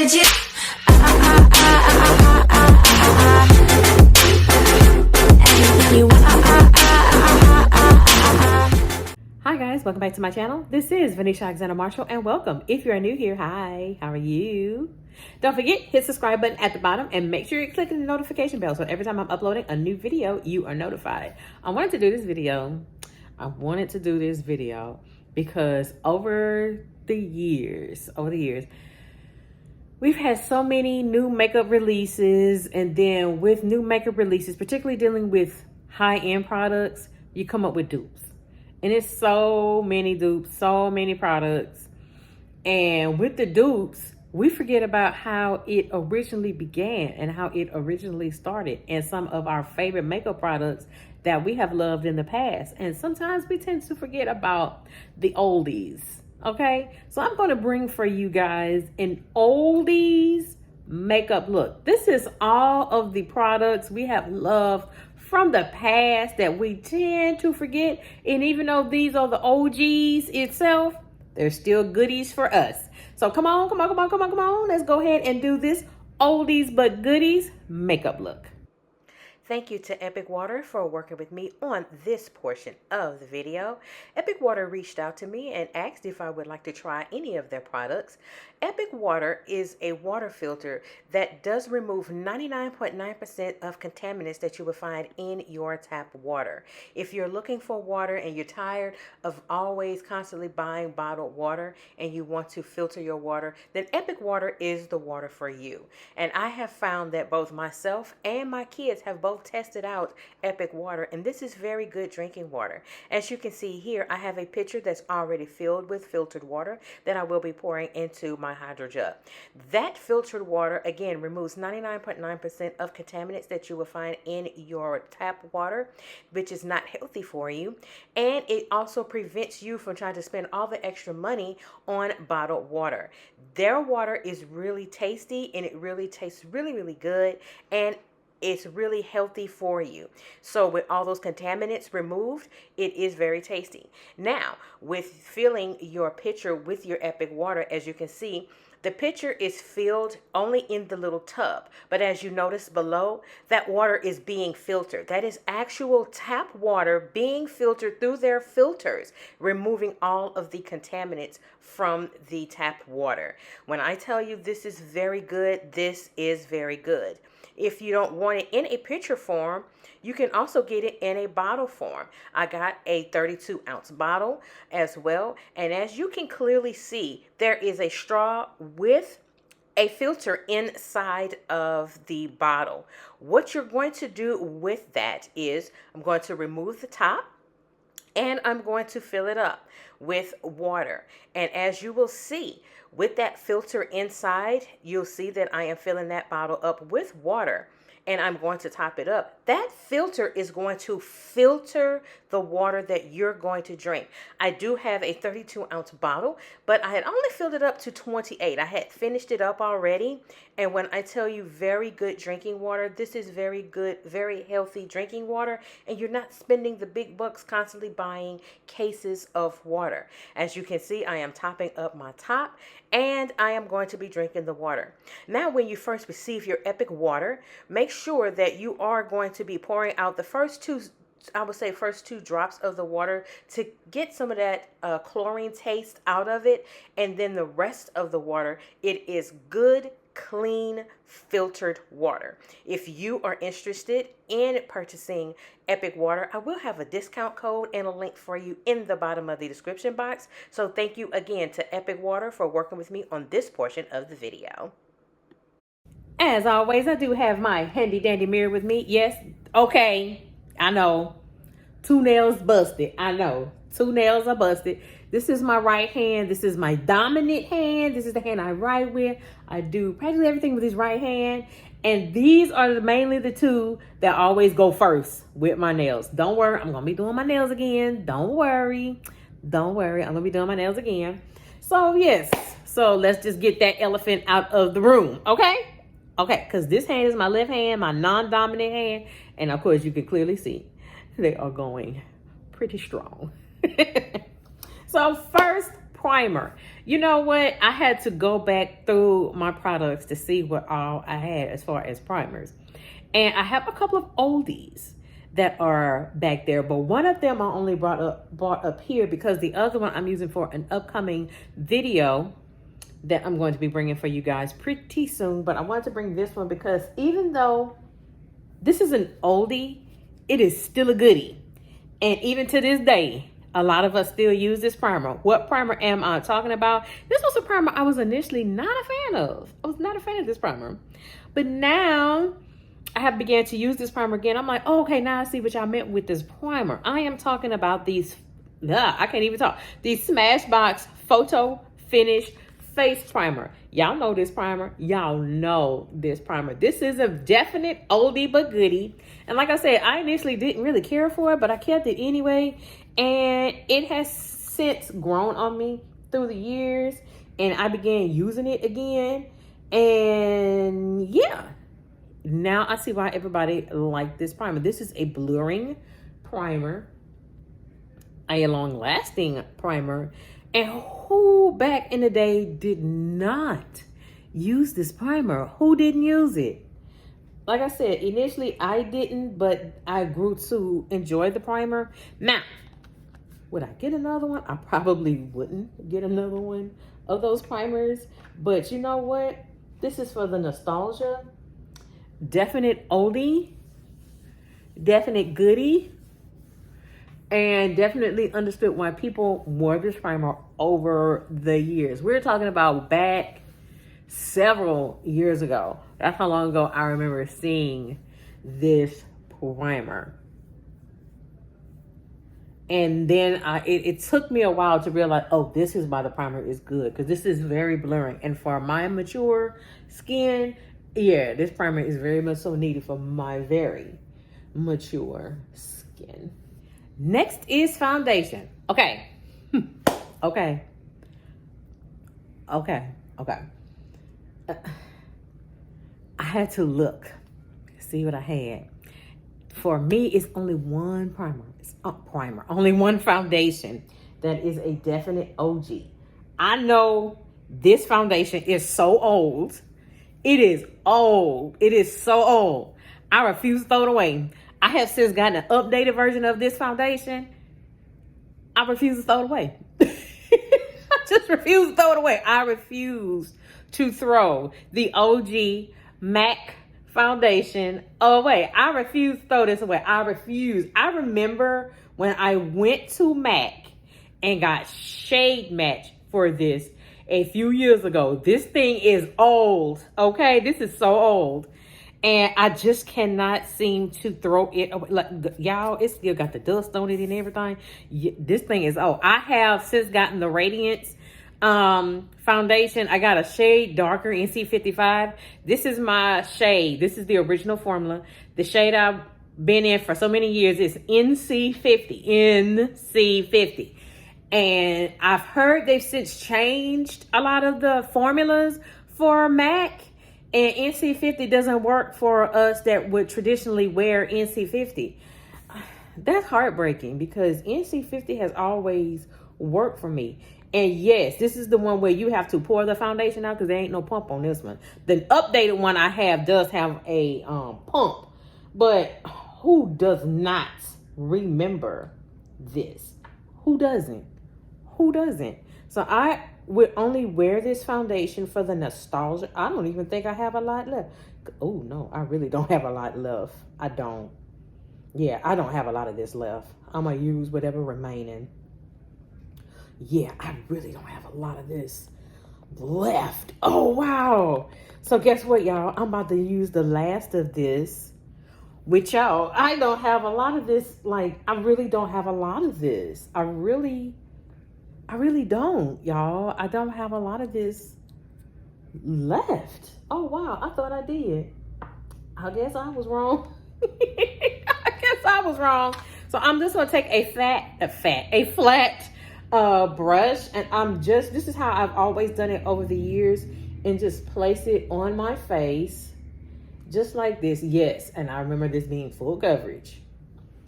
legit. Hi guys, welcome back to my channel. This is Venetia Alexander Marshall and welcome. If you are new here, hi, how are you? Don't forget, hit the subscribe button at the bottom and make sure you're clicking the notification bell so every time I'm uploading a new video, you are notified. I wanted to do this video because over the years, we've had so many new makeup releases, and then with new makeup releases, particularly dealing with high-end products, you come up with dupes. And it's so many dupes, so many products. And with the dupes, we forget about how it originally began and how it originally started, and some of our favorite makeup products that we have loved in the past. And sometimes we tend to forget about the oldies, okay? So I'm gonna bring for you guys an oldies makeup look. This is all of the products we have loved from the past that we tend to forget. And even though these are the OGs itself, they're still goodies for us. So come on. Let's go ahead and do this oldies but goodies makeup look. Thank you to Epic Water for working with me on this portion of the video. Epic Water reached out to me and asked if I would like to try any of their products. Epic Water is a water filter that does remove 99.9% of contaminants that you would find in your tap water. If you're looking for water and you're tired of always constantly buying bottled water and you want to filter your water, then Epic Water is the water for you. And I have found that both myself and my kids have both tested out Epic Water, and this is very good drinking water. As you can see here, I have a pitcher that's already filled with filtered water that I will be pouring into my hydro jug. That filtered water, again, removes 99.9% of contaminants that you will find in your tap water, which is not healthy for you. And it also prevents you from trying to spend all the extra money on bottled water. Their water is really tasty, and it really tastes really good, and it's really healthy for you. So with all those contaminants removed, it is very tasty. Now, with filling your pitcher with your Epic Water, as you can see, the pitcher is filled only in the little tub. But as you notice below, that water is being filtered. That is actual tap water being filtered through their filters, removing all of the contaminants from the tap water. When I tell you this is very good, this is very good. If you don't want it in a pitcher form, you can also get it in a bottle form. I got a 32-ounce bottle as well. And as you can clearly see, there is a straw with a filter inside of the bottle. What you're going to do with that is I'm going to remove the top, and I'm going to fill it up with water. And as you will see, with that filter inside, you'll see that I am filling that bottle up with water, and I'm going to top it up. That filter is going to filter the water that you're going to drink. I do have a 32-ounce bottle, but I had only filled it up to 28. I had finished it up already. And when I tell you very good drinking water, this is very good, very healthy drinking water. And you're not spending the big bucks constantly buying cases of water. As you can see, I am topping up my top, and I am going to be drinking the water. Now, when you first receive your Epic Water, make sure that you are going to be pouring out the first two drops of the water to get some of that chlorine taste out of it. And then the rest of the water, it is good, clean, filtered water. If you are interested in purchasing Epic Water, I will have a discount code and a link for you in the bottom of the description box. So thank you again to Epic Water for working with me on this portion of the video. As always, I do have my handy dandy mirror with me. Yes, okay, I know. 2 nails busted. I know. 2 nails are busted. This is my right hand. This is my dominant hand. This is the hand I write with. I do practically everything with this right hand. And these are mainly the two that always go first with my nails. Don't worry, I'm going to be doing my nails again. Don't worry. I'm going to be doing my nails again. So, yes. So, let's just get that elephant out of the room. Okay? Okay, because this hand is my left hand, my non-dominant hand. And, of course, you can clearly see they are going pretty strong. So, first primer. You know what? I had to go back through my products to see what all I had as far as primers. And I have a couple of oldies that are back there, but one of them I only brought up here because the other one I'm using for an upcoming video that I'm going to be bringing for you guys pretty soon. But I wanted to bring this one because even though this is an oldie, it is still a goodie. And even to this day, a lot of us still use this primer. What primer am I talking about? This was a primer I was initially not a fan of. I was not a fan of this primer. But now I have began to use this primer again. I'm like, oh, okay, now I see what y'all meant with this primer. I am talking about these, I can't even talk. These Smashbox Photo Finish Face Primer. Y'all know this primer. Y'all know this primer. This is a definite oldie but goodie. And like I said, I initially didn't really care for it, but I kept it anyway. And it has since grown on me through the years. And I began using it again. And yeah. Now I see why everybody liked this primer. This is a blurring primer, a long-lasting primer, and who back in the day did not use this primer? Who didn't use it? Like I said, initially I didn't, but I grew to enjoy the primer. Now, would I get another one? I probably wouldn't get another one of those primers, but you know what? This is for the nostalgia. Definite oldie, definite goodie, and definitely understood why people wore this primer over the years. We're talking about back several years ago. That's how long ago I remember seeing this primer. And then it took me a while to realize, oh, this is why the primer is good, because this is very blurring. And for my mature skin, yeah, this primer is very much so needed for my very mature skin. Next is foundation. Okay. Okay. I had to look, see what I had. For me, it's only one primer. It's a primer. Only one foundation that is a definite OG. I know this foundation is so old. It is old. It is so old. I refuse to throw it away. I have since gotten an updated version of this foundation. I refuse to throw it away. I just refuse to throw it away. I refuse to throw the OG MAC foundation away. I refuse to throw this away. I refuse. I remember when I went to MAC and got shade match for this a few years ago. This thing is old, okay? This is so old. And I just cannot seem to throw it away. Like, y'all, it still got the dust on it and everything. This thing is old. I have since gotten the Radiance foundation. I got a shade darker, NC55. This is my shade. This is the original formula. The shade I've been in for so many years is NC50. NC50. And I've heard they've since changed a lot of the formulas for MAC. And NC50 doesn't work for us that would traditionally wear NC50. That's heartbreaking because NC50 has always worked for me. And yes, this is the one where you have to pour the foundation out because there ain't no pump on this one. The updated one I have does have a pump. But who does not remember this? Who doesn't? Who doesn't? So I would only wear this foundation for the nostalgia. I don't even think I have a lot left. Oh, no, I really don't have a lot left. I don't. Yeah, I don't have a lot of this left. I'm going to use whatever remaining. Yeah, I really don't have a lot of this left. Oh, wow. So guess what, y'all? I'm about to use the last of this with y'all. I don't have a lot of this. Like, I really don't have a lot of this. I really don't, y'all. I don't have a lot of this left. Oh, wow. I thought I did. I guess I was wrong. I guess I was wrong. So I'm just going to take a flat brush. And this is how I've always done it over the years. And just place it on my face. Just like this. Yes. And I remember this being full coverage.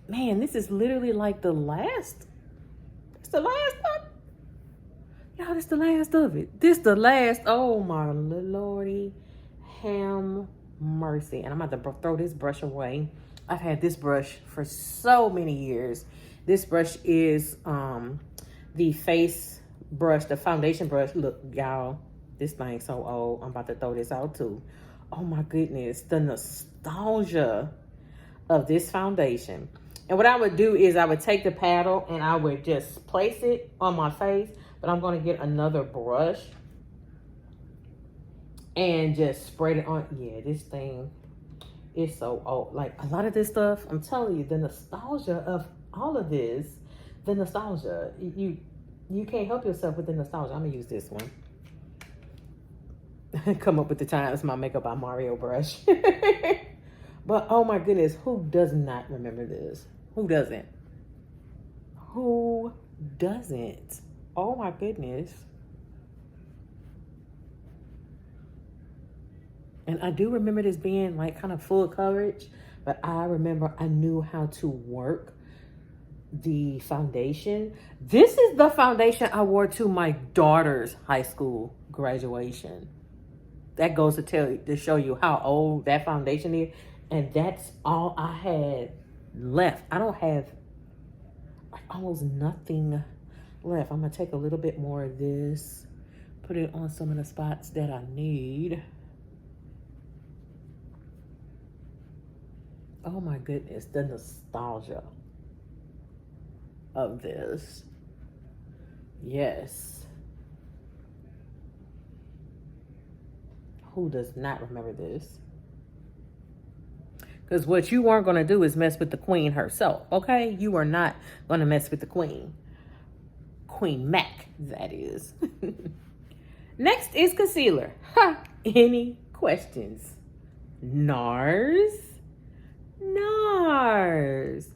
Man, this is literally like the last. It's the last one. Y'all, this the last of it. This the last. Oh my lordy. Ham mercy. And I'm about to throw this brush away. I've had this brush for so many years. This brush is the face brush, the foundation brush. Look, y'all, this thing's so old. I'm about to throw this out too. Oh my goodness, the nostalgia of this foundation. And what I would do is I would take the paddle and I would just place it on my face, but I'm going to get another brush and just spread it on. Yeah, this thing is so old. Like a lot of this stuff, I'm telling you, the nostalgia of all of this, the nostalgia, you can't help yourself with the nostalgia. I'm going to use this one. Come up with the times my makeup by Mario brush. But oh my goodness, who does not remember this? Who doesn't? Who doesn't? Oh my goodness. And I do remember this being like kind of full coverage, but I remember I knew how to work the foundation. This is the foundation I wore to my daughter's high school graduation. That goes to show you how old that foundation is. And that's all I had left. I don't have like almost nothing left. I'm going to take a little bit more of this, put it on some of the spots that I need. Oh my goodness, the nostalgia of this. Yes. Who does not remember this? Because what you weren't going to do is mess with the queen herself, okay? You are not going to mess with the queen. Queen Mac, that is. Next is concealer. Ha! Any questions? NARS. NARS.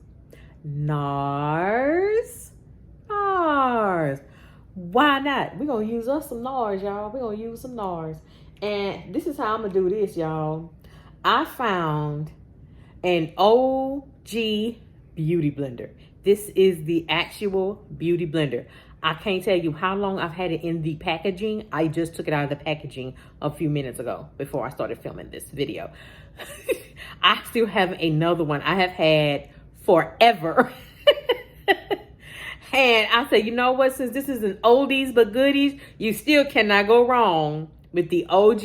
NARS. NARS. Why not? We're going to use us some NARS, y'all. We're going to use some NARS. And this is how I'm going to do this, y'all. I found an OG beauty blender. This is the actual beauty blender. I can't tell you how long I've had it in the packaging. I just took it out of the packaging a few minutes ago before I started filming this video. I still have another one I have had forever. And I said, you know what? Since this is an oldies but goodies, you still cannot go wrong with the OG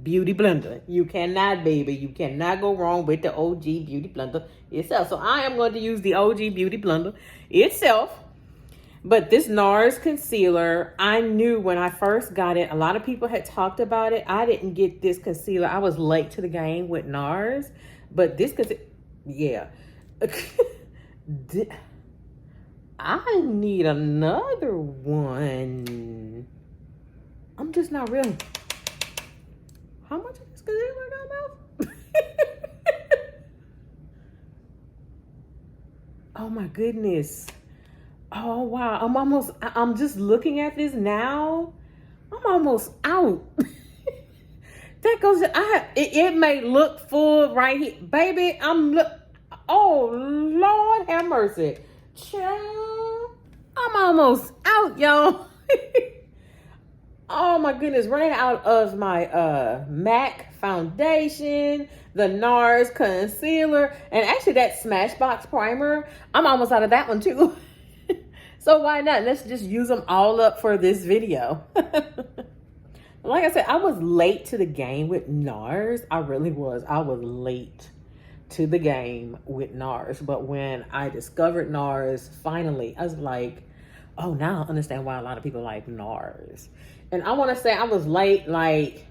beauty blender. You cannot, baby. You cannot go wrong with the OG beauty blender itself. So I am going to use the OG beauty blender itself. But this NARS concealer, I knew when I first got it, a lot of people had talked about it. I didn't get this concealer. I was late to the game with NARS. But this concealer, yeah. I need another one. I'm just not real. How much of this concealer I got left? Oh my goodness. Oh wow. I'm just looking at this now. I'm almost out. That goes, it may look full right here. Baby, oh Lord have mercy. Child, I'm almost out, y'all. Oh my goodness, running out of my MAC foundation, the NARS concealer, and actually that Smashbox primer. I'm almost out of that one too. So why not? Let's just use them all up for this video. Like I said, I was late to the game with NARS. I really was. I was late to the game with NARS. But when I discovered NARS, finally, I was like, oh, now I understand why a lot of people like NARS. And I want to say I was late, like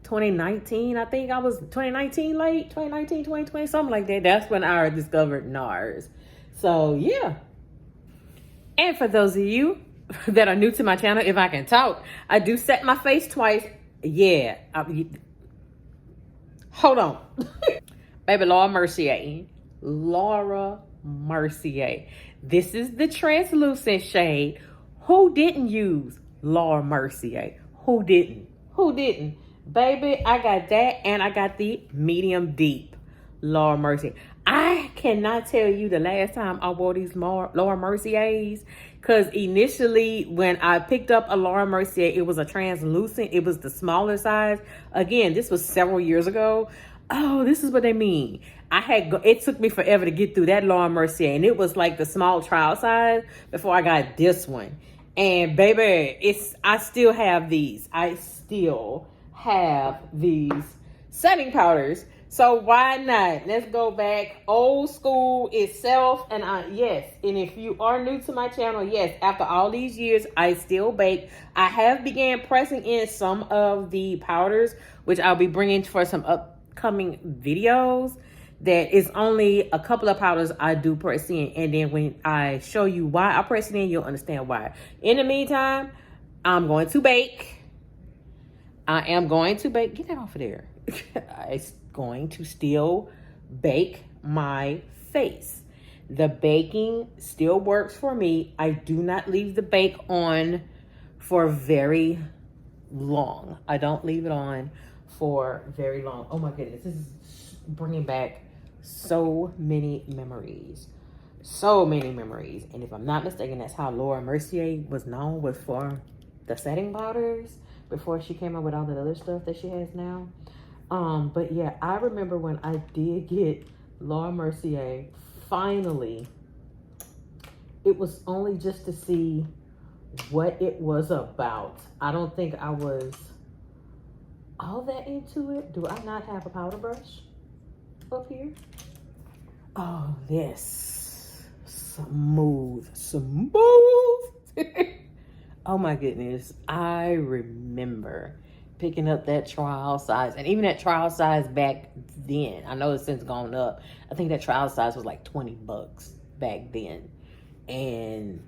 2019. I think I was 2019 late, 2019, 2020, something like that. That's when I discovered NARS. So, yeah. And for those of you that are new to my channel, if I can talk, I do set my face twice. Yeah. Hold on. Baby, Laura Mercier. Laura Mercier. This is the translucent shade. Who didn't use Laura Mercier? Who didn't? Who didn't? Baby, I got that, and I got the medium deep Laura Mercier. I cannot tell you the last time I wore these Laura Merciers, because initially when I picked up a Laura Mercier, it was a translucent. It was the smaller size. Again, this was several years ago. Oh, this is what they mean. It took me forever to get through that Laura Mercier, and it was like the small trial size before I got this one. And baby, I still have these. I still have these setting powders. So why not? Let's go back old school itself. And yes, and if you are new to my channel, yes, after all these years, I still bake. I have began pressing in some of the powders, which I'll be bringing for some upcoming videos. That is only a couple of powders I do press in. And then when I show you why I press it in, you'll understand why. In the meantime, I'm going to bake. I am going to bake. Get that off of there. I'm going to still bake my face. The baking still works for me. I do not leave the bake on for very long. I don't leave it on for very long. Oh my goodness. This is bringing back so many memories. So many memories. And if I'm not mistaken, that's how Laura Mercier was known, was for the setting powders before she came up with all the other stuff that she has now. But yeah, I remember when I did get Laura Mercier, finally, it was only just to see what it was about. I don't think I was all that into it. Do I not have a powder brush up here? Oh, this smooth. Oh my goodness. I remember picking up that trial size, and even that trial size back then, I know it's since gone up. I think that trial size was like $20 back then. And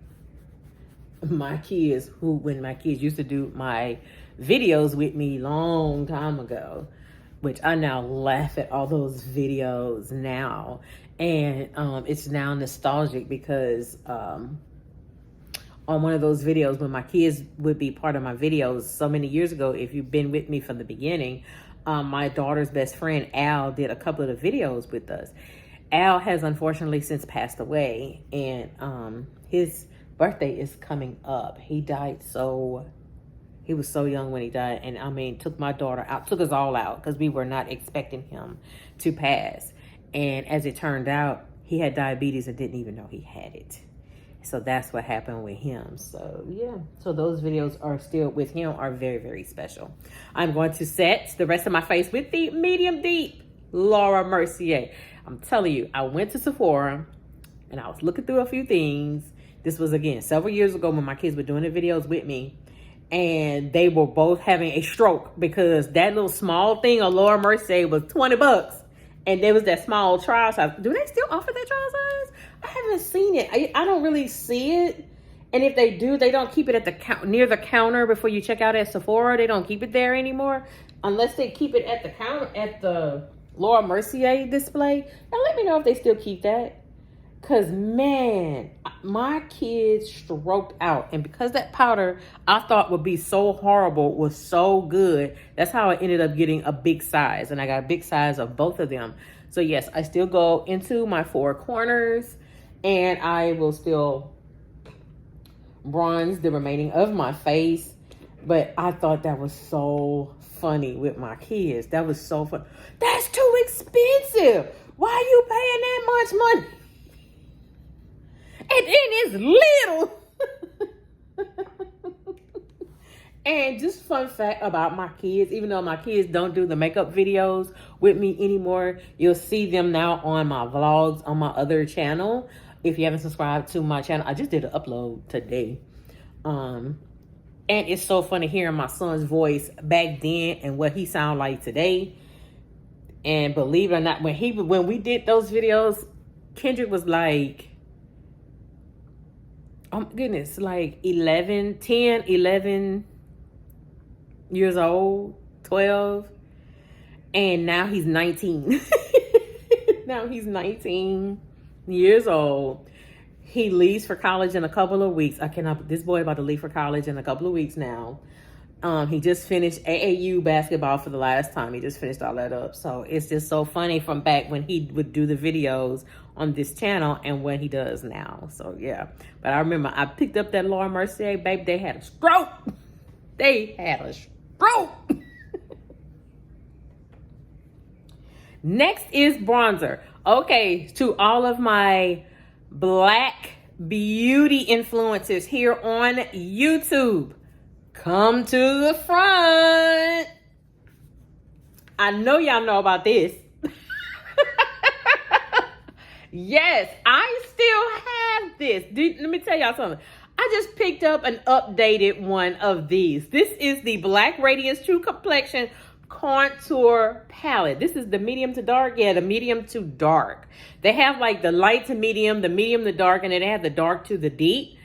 my kids, when my kids used to do my videos with me long time ago, which I now laugh at all those videos now. And it's now nostalgic because on one of those videos, when my kids would be part of my videos so many years ago, if you've been with me from the beginning, my daughter's best friend, Al, did a couple of the videos with us. Al has unfortunately since passed away, and his birthday is coming up. He was so young when he died, and I mean, took my daughter out, took us all out, because we were not expecting him to pass. And as it turned out, he had diabetes and didn't even know he had it. So that's what happened with him. So yeah, so those videos are still with him, are very, very special. I'm going to set the rest of my face with the medium deep Laura Mercier. I'm telling you, I went to Sephora and I was looking through a few things. This was, again, several years ago when my kids were doing the videos with me, and they were both having a stroke because that little small thing of Laura Mercier was $20. And there was that small trial size. Do they still offer that trial size? I haven't seen it. I don't really see it. And if they do, they don't keep it at the near the counter before you check out at Sephora. They don't keep it there anymore, unless they keep it at the counter at the Laura Mercier display. Now let me know if they still keep that. Because, man, my kids stroked out. And because that powder I thought would be so horrible was so good, that's how I ended up getting a big size. And I got a big size of both of them. So, yes, I still go into my four corners. And I will still bronze the remaining of my face. But I thought that was so funny with my kids. That was so fun. That's too expensive. Why are you paying that much money? And then it's little. And just fun fact about my kids, even though my kids don't do the makeup videos with me anymore, you'll see them now on my vlogs on my other channel. If you haven't subscribed to my channel, I just did an upload today. And it's so funny hearing my son's voice back then and what he sounded like today. And believe it or not, when we did those videos, Kendrick was like, oh my goodness, like 11 years old, 12. And now he's 19. Now he's 19 years old. He leaves for college in a couple of weeks. I cannot, this boy about to leave for college in a couple of weeks now. He just finished AAU basketball for the last time. He just finished all that up. So it's just so funny from back when he would do the videos on this channel and what he does now. So yeah. But I remember I picked up that Laura Mercier, baby. They had a stroke. They had a stroke. Next is bronzer. Okay, to all of my black beauty influencers here on YouTube, come to the front. I know y'all know about this. Yes, I still have this. Let me tell y'all something. I just picked up an updated one of these. This is the Black Radiance True Complexion Contour Palette. This is the medium to dark. Yeah, the medium to dark. They have like the light to medium, the medium to dark, and then they have the dark to the deep.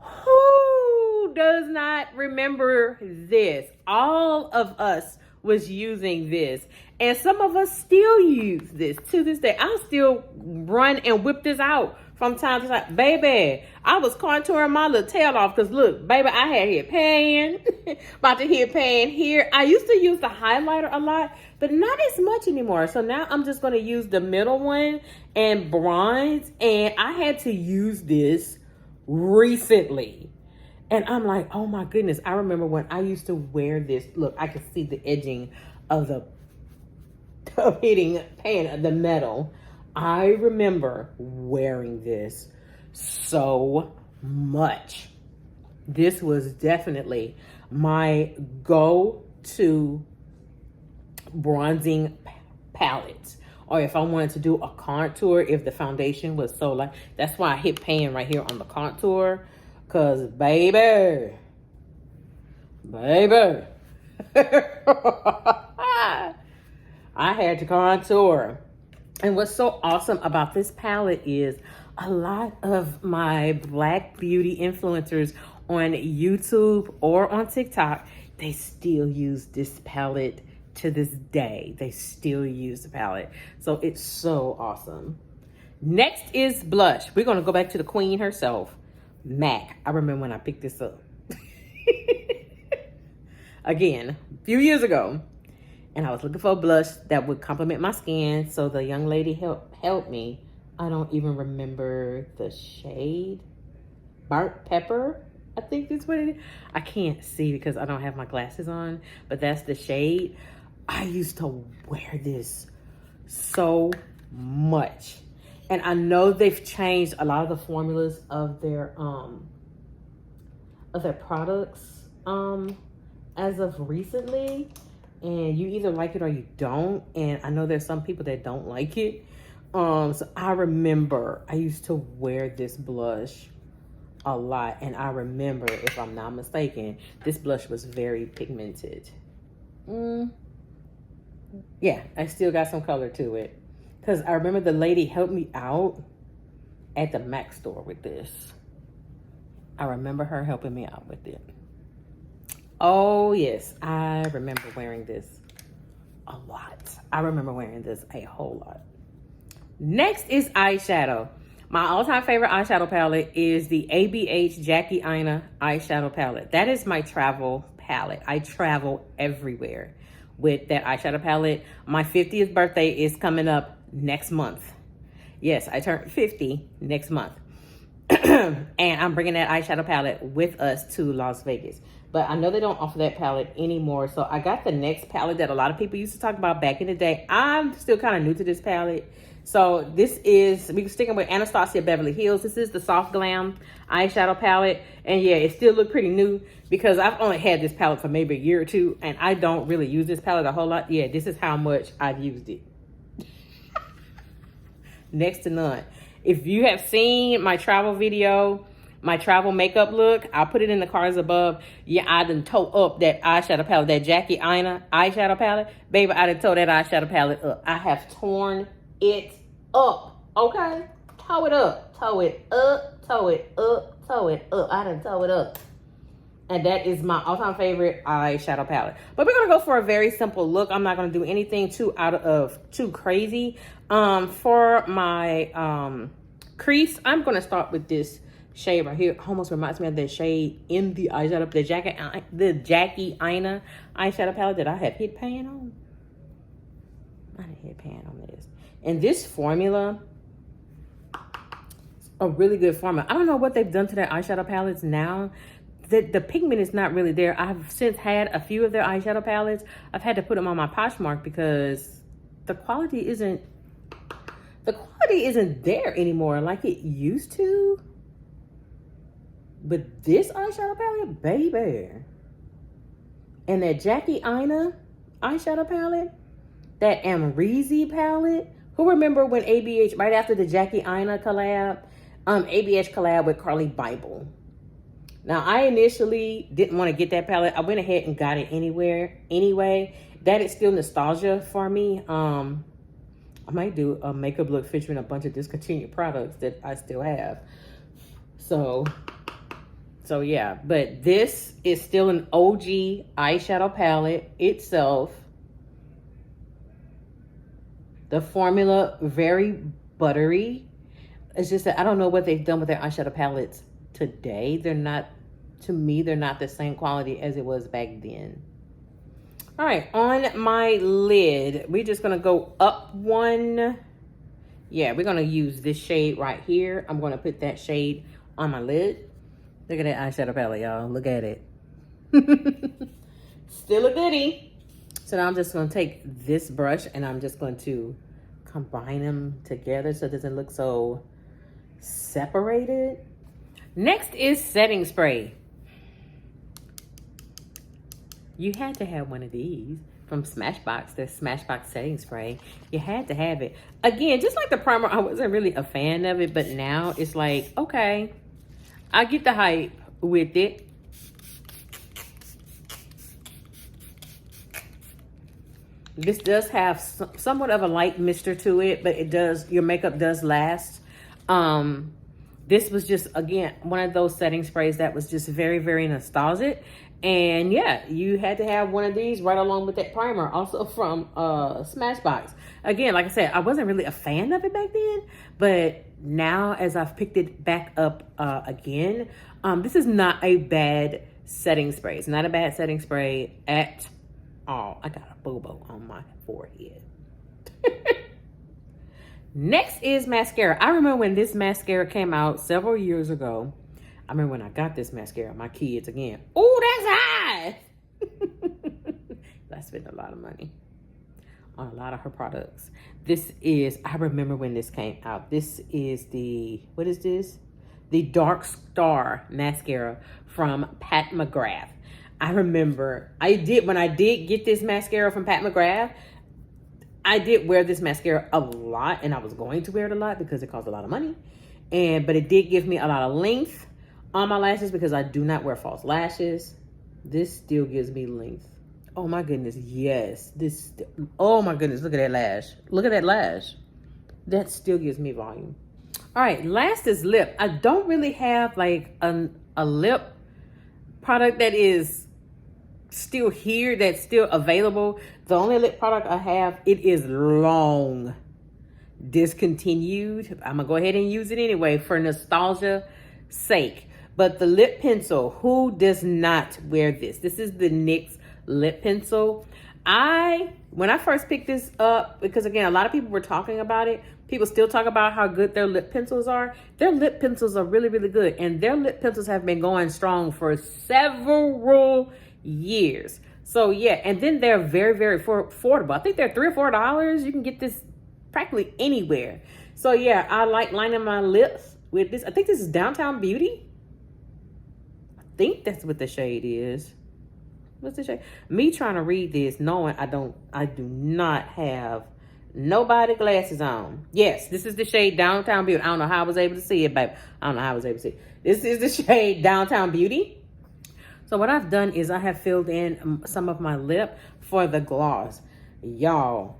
Who does not remember this? All of us was using this, and some of us still use this to this day. I still run and whip this out from time to time. Baby, I was contouring my little tail off because look, baby, I had hit pan, about to hit pan here. I used to use the highlighter a lot, but not as much anymore. So now I'm just going to use the middle one and bronze, and I had to use this recently. And I'm like, oh my goodness. I remember when I used to wear this. Look, I could see the edging of the hitting pan, the metal. I remember wearing this so much. This was definitely my go-to bronzing palette. Or if I wanted to do a contour, if the foundation was so light. That's why I hit pan right here on the contour. Because, baby, I had to contour. And what's so awesome about this palette is a lot of my black beauty influencers on YouTube or on TikTok, they still use this palette to this day. They still use the palette. So it's so awesome. Next is blush. We're going to go back to the queen herself. MAC. I remember when I picked this up. Again, a few years ago. And I was looking for a blush that would complement my skin. So the young lady helped me. I don't even remember the shade. Burnt Pepper, I think that's what it is. I can't see because I don't have my glasses on. But that's the shade. I used to wear this so much. And I know they've changed a lot of the formulas of their products as of recently. And you either like it or you don't. And I know there's some people that don't like it. So I remember I used to wear this blush a lot. And I remember, if I'm not mistaken, this blush was very pigmented. Yeah, I still got some color to it. Because I remember the lady helped me out at the MAC store with this. I remember her helping me out with it. Oh, yes. I remember wearing this a lot. I remember wearing this a whole lot. Next is eyeshadow. My all-time favorite eyeshadow palette is the ABH Jackie Aina eyeshadow palette. That is my travel palette. I travel everywhere with that eyeshadow palette. My 50th birthday is coming up next month. Yes, I turned 50 next month. And I'm bringing that eyeshadow palette with us to Las Vegas. But I know they don't offer that palette anymore. So I got the next palette that a lot of people used to talk about back in the day. I'm still kind of new to this palette. So this is, we're sticking with Anastasia Beverly Hills. This is the Soft Glam eyeshadow palette. And yeah, it still look pretty new because I've only had this palette for maybe a year or two. And I don't really use this palette a whole lot. Yeah, this is how much I've used it. Next to none. If you have seen my travel video, my travel makeup look, I'll put it in the cards above. Yeah, I done tow up that eyeshadow palette, that Jackie Aina eyeshadow palette. Baby, I done tow that eyeshadow palette up. I have torn it up, okay? Tow it up, tow it up, tow it up, tow it up. I done tow it up. And that is my all-time favorite eyeshadow palette. But we're going to go for a very simple look. I'm not going to do anything too crazy. For my crease, I'm going to start with this shade right here almost reminds me of that shade in the eyeshadow, the Jackie Aina eyeshadow palette that I have hit pan on. I didn't hit pan on this. And this formula, a really good formula. I don't know what they've done to their eyeshadow palettes now. The pigment is not really there. I've since had a few of their eyeshadow palettes. I've had to put them on my Poshmark because the quality isn't there anymore like it used to. But this eyeshadow palette, baby. And that Jackie Aina eyeshadow palette, that Amrezy palette. Who remember when ABH, right after the Jackie Aina collab, ABH collab with Carly Bible? Now, I initially didn't want to get that palette. I went ahead and got it anyway. That is still nostalgia for me. I might do a makeup look featuring a bunch of discontinued products that I still have. So yeah. But this is still an OG eyeshadow palette itself. The formula, very buttery. It's just that I don't know what they've done with their eyeshadow palettes today. They're not, to me, they're not the same quality as it was back then. All right, on my lid, we're just gonna go up one. Yeah, we're gonna use this shade right here. I'm gonna put that shade on my lid. Look at that eyeshadow palette, y'all. Look at it. Still a goodie. So now I'm just gonna take this brush and I'm just going to combine them together so it doesn't look so separated. Next is setting spray. You had to have one of these from Smashbox, the Smashbox setting spray. You had to have it. Again, just like the primer, I wasn't really a fan of it, but now it's like, okay, I get the hype with it. This does have somewhat of a light mister to it, but it does, your makeup does last. This was just, again, one of those setting sprays that was just very, very nostalgic. And yeah, you had to have one of these right along with that primer, also from Smashbox. Again, like I said, I wasn't really a fan of it back then, but now as I've picked it back up again, this is not a bad setting spray. It's not a bad setting spray at all. I got a bobo on my forehead. Next is mascara. I remember when this mascara came out several years ago. I remember when I got this mascara, my kids again. Oh, that's high. I spent a lot of money on a lot of her products. This is, I remember when this came out. This is the, what is this? The Dark Star mascara from Pat McGrath. I remember when I did get this mascara from Pat McGrath, I did wear this mascara a lot, and I was going to wear it a lot because it cost a lot of money. But it did give me a lot of length on my lashes because I do not wear false lashes. This still gives me length. Oh my goodness, yes. Oh my goodness, look at that lash. Look at that lash. That still gives me volume. All right, last is lip. I don't really have like a lip product that is still here, that's still available. The only lip product I have, it is long discontinued. I'm gonna go ahead and use it anyway for nostalgia sake. But the lip pencil, who does not wear this? This is the NYX lip pencil. When I first picked this up, because again, a lot of people were talking about it. People still talk about how good their lip pencils are. Their lip pencils are really, really good. And their lip pencils have been going strong for several years. So yeah, and then they're very, very affordable. I think they're $3 or $4. You can get this practically anywhere. So yeah, I like lining my lips with this. I think this is Downtown Beauty. I think that's what the shade is. What's the shade? Me trying to read this, knowing I do not have nobody glasses on. Yes, this is the shade Downtown Beauty. I don't know how I was able to see it, babe. I don't know how I was able to see it. This is the shade Downtown Beauty. So what I've done is I have filled in some of my lip for the gloss. Y'all,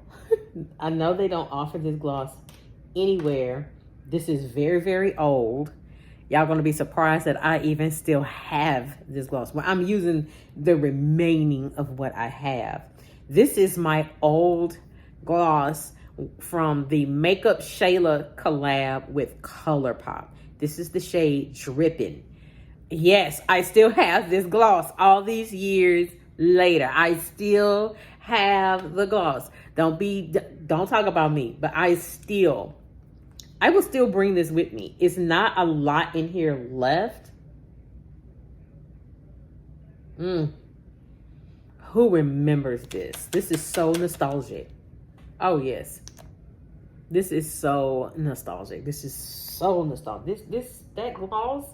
I know they don't offer this gloss anywhere. This is very, very old. Y'all gonna be surprised that I even still have this gloss. Well, I'm using the remaining of what I have. This is my old gloss from the Makeup Shayla collab with Colourpop. This is the shade Drippin. Yes, I still have this gloss all these years later. I still have the gloss. Don't talk about me, but I will still bring this with me. It's not a lot in here left. Who remembers this? This is so nostalgic. Oh, yes. This is so nostalgic. This is so nostalgic. That gloss,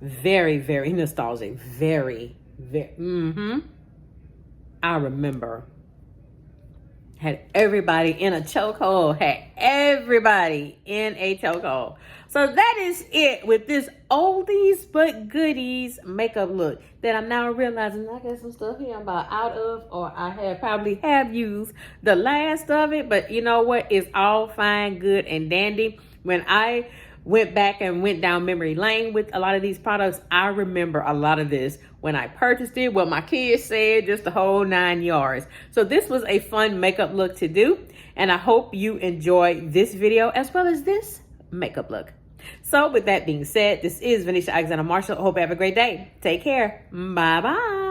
very, very nostalgic. Very, very, I remember. Had everybody in a chokehold. Had everybody in a chokehold. So that is it with this oldies but goodies makeup look that I'm now realizing I got some stuff here I'm about out of, or I probably have used the last of it. But you know what? It's all fine, good, and dandy. When I went back and went down memory lane with a lot of these products, I remember a lot of this when I purchased it, what my kids said, just the whole 9 yards. So this was a fun makeup look to do, and I hope you enjoy this video as well as this makeup look. So with that being said, this is Venetia Alexander Marshall. I hope you have a great day. Take care. Bye-bye.